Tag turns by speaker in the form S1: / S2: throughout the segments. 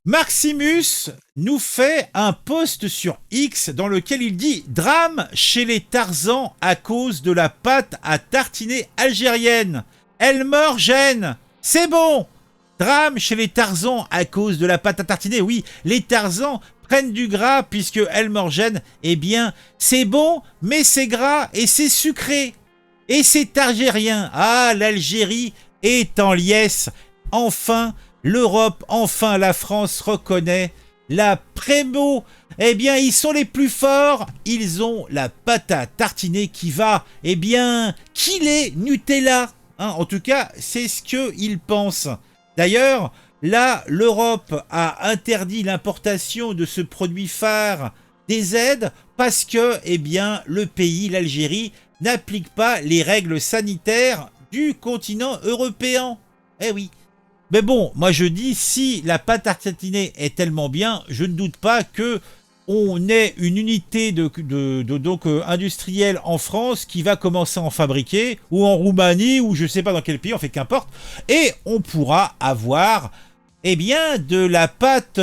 S1: Maximus nous fait un post sur X dans lequel il dit drame chez les Tarzans à cause de la pâte à tartiner algérienne. Elle meurt gêne. C'est bon. Drame chez les Tarzans à cause de la pâte à tartiner. Oui, les Tarzans prennent du gras puisque Elmorgen, eh bien, c'est bon, mais c'est gras et c'est sucré. Et c'est algérien. Ah, l'Algérie est en liesse. Enfin, l'Europe, enfin la France reconnaît la Prémo. Eh bien, ils sont les plus forts. Ils ont la pâte à tartiner qui va, eh bien, killer Nutella. Hein, en tout cas, c'est ce qu'ils pensent. D'ailleurs, là, l'Europe a interdit l'importation de ce produit phare des aides parce que, eh bien, le pays, l'Algérie, n'applique pas les règles sanitaires du continent européen. Eh oui. Mais bon, moi je dis, si la pâte à tartiner est tellement bien, je ne doute pas que on ait une unité industrielle en France qui va commencer à en fabriquer, ou en Roumanie, ou je ne sais pas dans quel pays, en fait qu'importe, et on pourra avoir, eh bien, de la pâte,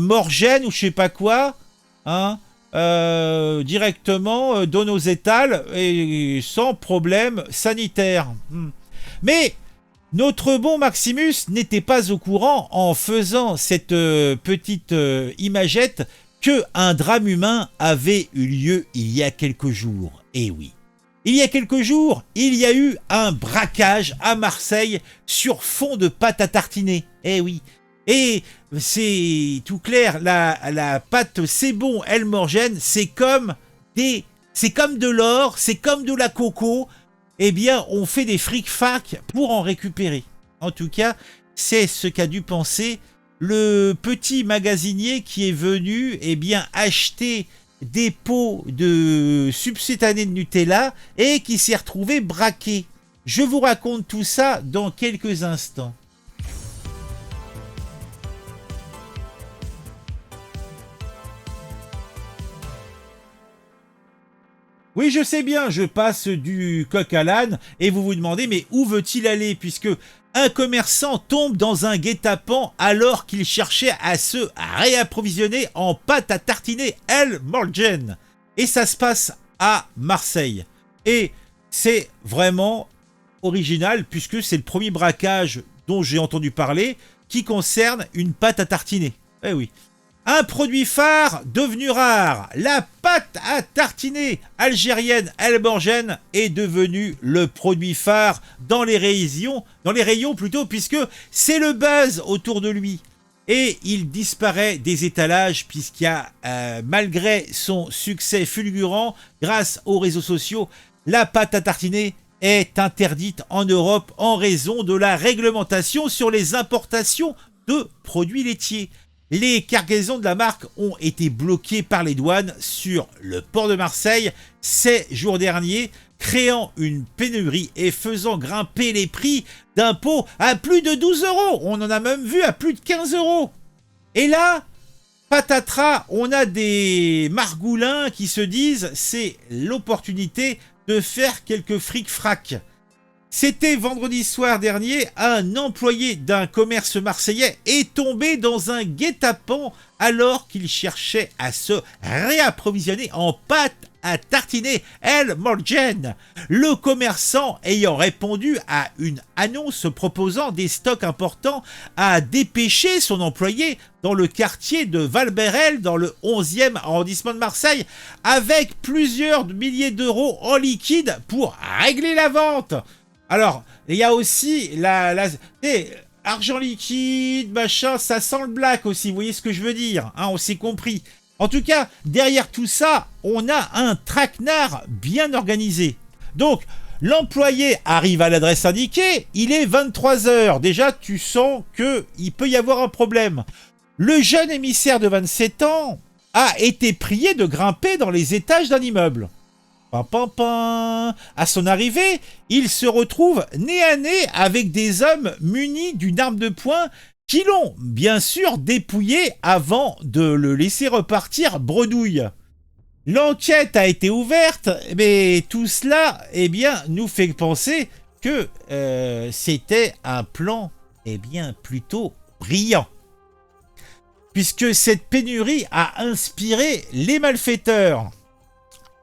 S1: morgène, ou je sais pas quoi, hein, directement dans nos étals, et sans problème sanitaire. Mais notre bon Maximus n'était pas au courant, en faisant cette petite imagette, qu'un drame humain avait eu lieu il y a quelques jours. Et oui, il y a quelques jours, il y a eu un braquage à Marseille sur fond de pâte à tartiner. Eh oui, et c'est tout clair, la pâte c'est bon, Elmorgen, c'est comme de l'or, c'est comme de la coco. Eh bien, on fait des fric-fac pour en récupérer. En tout cas, c'est ce qu'a dû penser le petit magasinier qui est venu, eh bien, acheter des pots de subsétané de Nutella et qui s'est retrouvé braqué. Je vous raconte tout ça dans quelques instants. Oui, je sais bien, je passe du coq à l'âne et vous vous demandez mais où veut-il aller puisque un commerçant tombe dans un guet-apens alors qu'il cherchait à se réapprovisionner en pâte à tartiner Elmorgen. Et ça se passe à Marseille. Et c'est vraiment original puisque c'est le premier braquage dont j'ai entendu parler qui concerne une pâte à tartiner. Eh oui. Un produit phare devenu rare, la pâte à tartiner algérienne Elmorgen est devenue le produit phare dans les rayons plutôt, puisque c'est le buzz autour de lui. Et il disparaît des étalages puisqu'il y a, malgré son succès fulgurant, grâce aux réseaux sociaux, la pâte à tartiner est interdite en Europe en raison de la réglementation sur les importations de produits laitiers. Les cargaisons de la marque ont été bloquées par les douanes sur le port de Marseille ces jours derniers, créant une pénurie et faisant grimper les prix d'un pot à plus de 12 euros. On en a même vu à plus de 15 euros. Et là, patatras, on a des margoulins qui se disent c'est l'opportunité de faire quelques fric-frac. C'était vendredi soir dernier, un employé d'un commerce marseillais est tombé dans un guet-apens alors qu'il cherchait à se réapprovisionner en pâte à tartiner Elmorgen. Le commerçant ayant répondu à une annonce proposant des stocks importants a dépêché son employé dans le quartier de Val-Bérel dans le 11e arrondissement de Marseille avec plusieurs milliers d'euros en liquide pour régler la vente. Alors, il y a aussi argent liquide, machin, ça sent le black aussi, vous voyez ce que je veux dire, hein, on s'est compris. En tout cas, derrière tout ça, on a un traquenard bien organisé. Donc, l'employé arrive à l'adresse indiquée, il est 23h. Déjà, tu sens qu'il peut y avoir un problème. Le jeune émissaire de 27 ans a été prié de grimper dans les étages d'un immeuble. À son arrivée, il se retrouve nez à nez avec des hommes munis d'une arme de poing qui l'ont bien sûr dépouillé avant de le laisser repartir bredouille. L'enquête a été ouverte, mais tout cela, eh bien, nous fait penser que c'était un plan, eh bien, plutôt brillant. puisque cette pénurie a inspiré les malfaiteurs.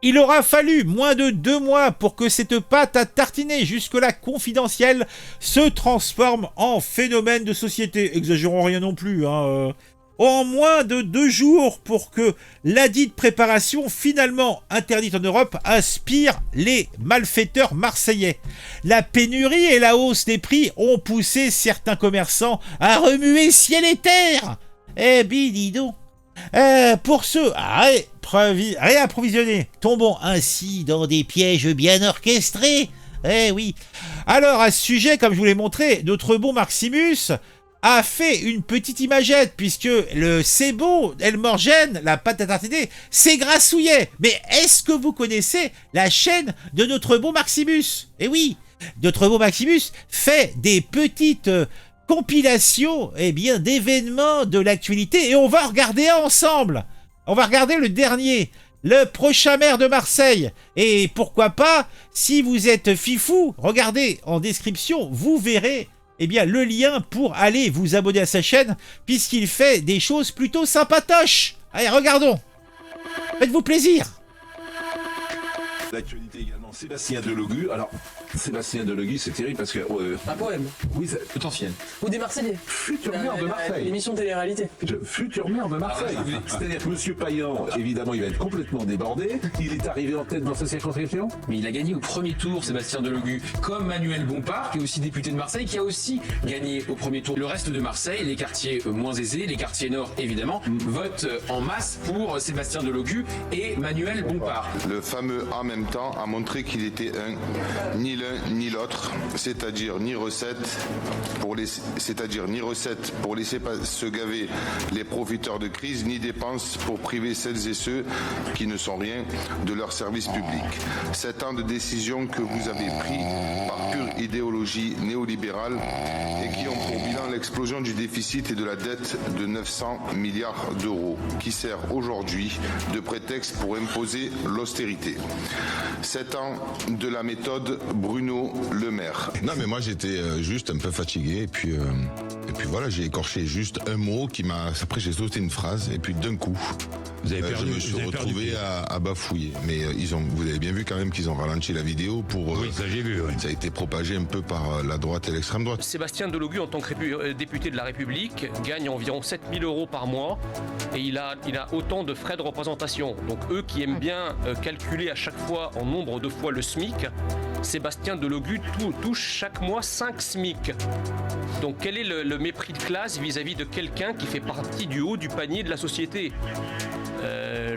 S1: Il aura fallu moins de 2 mois pour que cette pâte à tartiner jusque-là confidentielle se transforme en phénomène de société. Exagérons rien non plus, hein. En moins de 2 jours pour que ladite préparation finalement interdite en Europe inspire les malfaiteurs marseillais. La pénurie et la hausse des prix ont poussé certains commerçants à remuer ciel et terre. Eh bien, dis donc. Pour se réapprovisionner, tombons ainsi dans des pièges bien orchestrés. Eh oui. Alors à ce sujet, comme je vous l'ai montré, notre bon Maximus a fait une petite imagette, puisque le c'est bon, El Morgène, la pâte à tartiner, c'est grassouillet. Mais est-ce que vous connaissez la chaîne de notre bon Maximus? Eh oui, notre bon Maximus fait des petites compilations d'événements de l'actualité, et on va regarder ensemble. On va regarder le dernier, le prochain maire de Marseille. Et pourquoi pas, si vous êtes fifou, regardez en description, vous verrez le lien pour aller vous abonner à sa chaîne, puisqu'il fait des choses plutôt sympatoches. Allez, regardons. Faites-vous plaisir.
S2: L'actualité également, Sébastien Delogu. Alors, Sébastien Delogu, c'est terrible parce que...
S3: un poème.
S2: Oui, c'est potentiel.
S3: Ou des Marseillais.
S2: Futur maire de Marseille.
S3: L'émission télé-réalité.
S2: Futur maire de Marseille. C'est-à-dire que M. Payan, évidemment, il va être complètement débordé. Il est arrivé en tête dans sa circonscription.
S4: Mais il a gagné au premier tour, Sébastien Delogu, comme Manuel Bompard, qui est aussi député de Marseille, qui a aussi gagné au premier tour. Le reste de Marseille, les quartiers moins aisés, les quartiers nord évidemment, votent en masse pour Sébastien Delogu et Manuel Bompard.
S5: Le fameux en même temps a montré qu'il était ni l'un ni l'autre, c'est-à-dire ni recette pour laisser se gaver les profiteurs de crise, ni dépenses pour priver celles et ceux qui ne sont rien de leur service public. 7 ans de décisions que vous avez pris par pure idéologie néolibérale et qui ont pour bilan l'explosion du déficit et de la dette de 900 milliards d'euros, qui sert aujourd'hui de prétexte pour imposer l'austérité. 7 ans de la méthode Bruno Le Maire.
S6: Non mais moi j'étais juste un peu fatigué et puis voilà, j'ai écorché juste un mot qui m'a... Après j'ai sauté une phrase et puis d'un coup je me suis retrouvé à bafouiller. Mais vous avez bien vu quand même qu'ils ont ralenti la vidéo pour...
S7: Oui, ça j'ai vu. Oui.
S6: Ça a été propagé un peu par la droite et l'extrême droite.
S8: Sébastien Delogu, en tant que député de la République, gagne environ 7 000 € par mois et il a autant de frais de représentation. Donc eux qui aiment bien calculer à chaque fois en nombre de fois le SMIC, Sébastien Delogu touche chaque mois 5 SMIC. Donc quel est le mépris de classe vis-à-vis de quelqu'un qui fait partie du haut du panier de la société?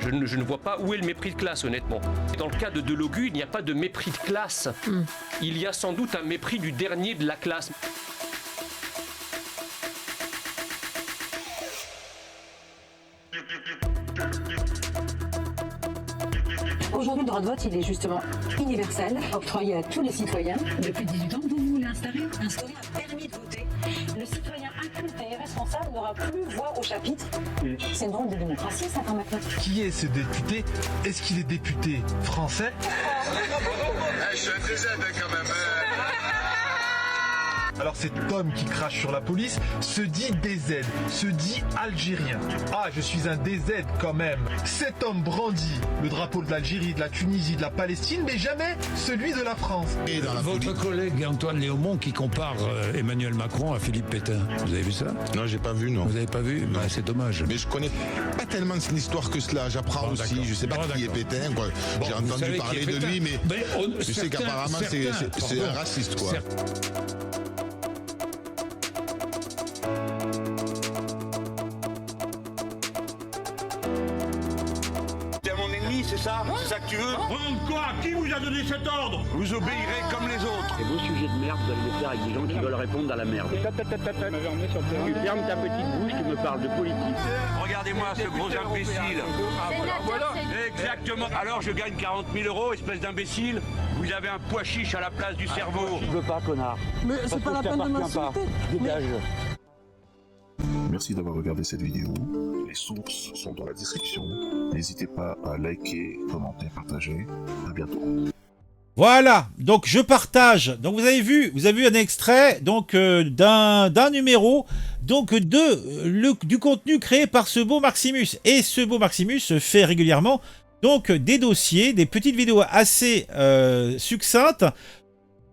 S8: Je ne vois pas où est le mépris de classe, honnêtement. Dans le cas de Delogu, il n'y a pas de mépris de classe. Il y a sans doute un mépris du dernier de la classe.
S9: Aujourd'hui, le droit de vote, il est justement universel, octroyé à tous les citoyens. Depuis 18 ans, vous voulez instaurer un permis de voter. Le citoyen inculte et irresponsable n'aura plus voix au chapitre. C'est une drôle de démocratie, ça, quand même.
S10: Qui est ce député? Est-ce qu'il est député français?
S5: Je suis un DZ quand même.
S10: Alors cet homme qui crache sur la police se dit DZ, se dit algérien. Ah, je suis un DZ quand même. Cet homme brandit le drapeau de l'Algérie, de la Tunisie, de la Palestine, mais jamais celui de la France.
S7: Et dans votre collègue Antoine Léaumont qui compare Emmanuel Macron à Philippe Pétain. Vous avez vu ça?
S6: Non, j'ai pas vu, non.
S7: Vous avez pas vu?
S6: Non.
S7: C'est dommage.
S6: Mais je connais pas tellement son histoire que cela. J'apprends aussi. Je sais pas qui est Pétain, quoi. J'ai entendu parler de lui, mais je sais qu'apparemment c'est un raciste, quoi.
S11: C'est ça? C'est ça que tu veux? Quoi? Qui vous a donné cet ordre? Vous obéirez comme les autres.
S12: Et vos sujets de merde, vous allez les faire avec des gens qui veulent répondre à la merde. Tu fermes ta petite bouche, tu me parles de politique.
S11: Regardez-moi ce gros imbécile.
S12: Voilà.
S11: Exactement. Alors je gagne 40 000 €, espèce d'imbécile. Vous avez un pois chiche à la place du cerveau.
S12: Je veux pas, connard.
S3: Mais c'est pas la peine de m'insulter.
S12: Dégage.
S2: Merci d'avoir regardé cette vidéo. Les sources sont dans la description. N'hésitez pas à liker, commenter, partager. À bientôt.
S1: Voilà, donc je partage. Donc vous avez vu un extrait donc d'un numéro donc du contenu créé par ce beau Maximus. Et ce beau Maximus fait régulièrement donc des dossiers, des petites vidéos assez succinctes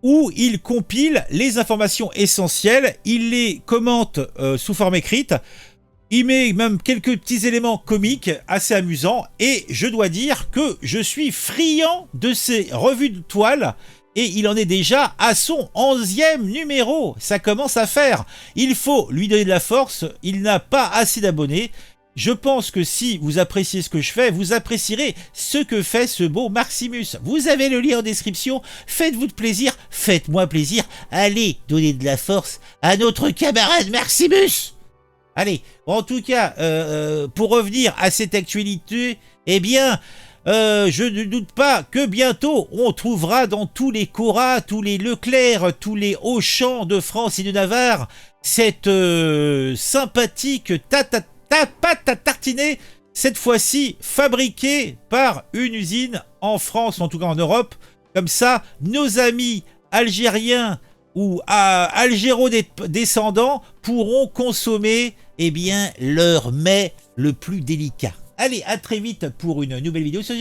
S1: où il compile les informations essentielles, il les commente sous forme écrite, il met même quelques petits éléments comiques assez amusants, et je dois dire que je suis friand de ces revues de toile, et il en est déjà à son 11e numéro. Ça commence à faire. Il faut lui donner de la force, il n'a pas assez d'abonnés. Je pense que si vous appréciez ce que je fais, vous apprécierez ce que fait ce beau Maximus. Vous avez le lien en description, faites-vous de plaisir, faites-moi plaisir, allez donner de la force à notre camarade Maximus. Allez, en tout cas, pour revenir à cette actualité, eh bien, je ne doute pas que bientôt on trouvera dans tous les Cora, tous les Leclerc, tous les Auchan de France et de Navarre cette sympathique pâte à tartiner, cette fois-ci fabriquée par une usine en France, en tout cas en Europe. Comme ça, nos amis algériens ou algéro-descendants pourront consommer leur mets le plus délicat. Allez, à très vite pour une nouvelle vidéo sur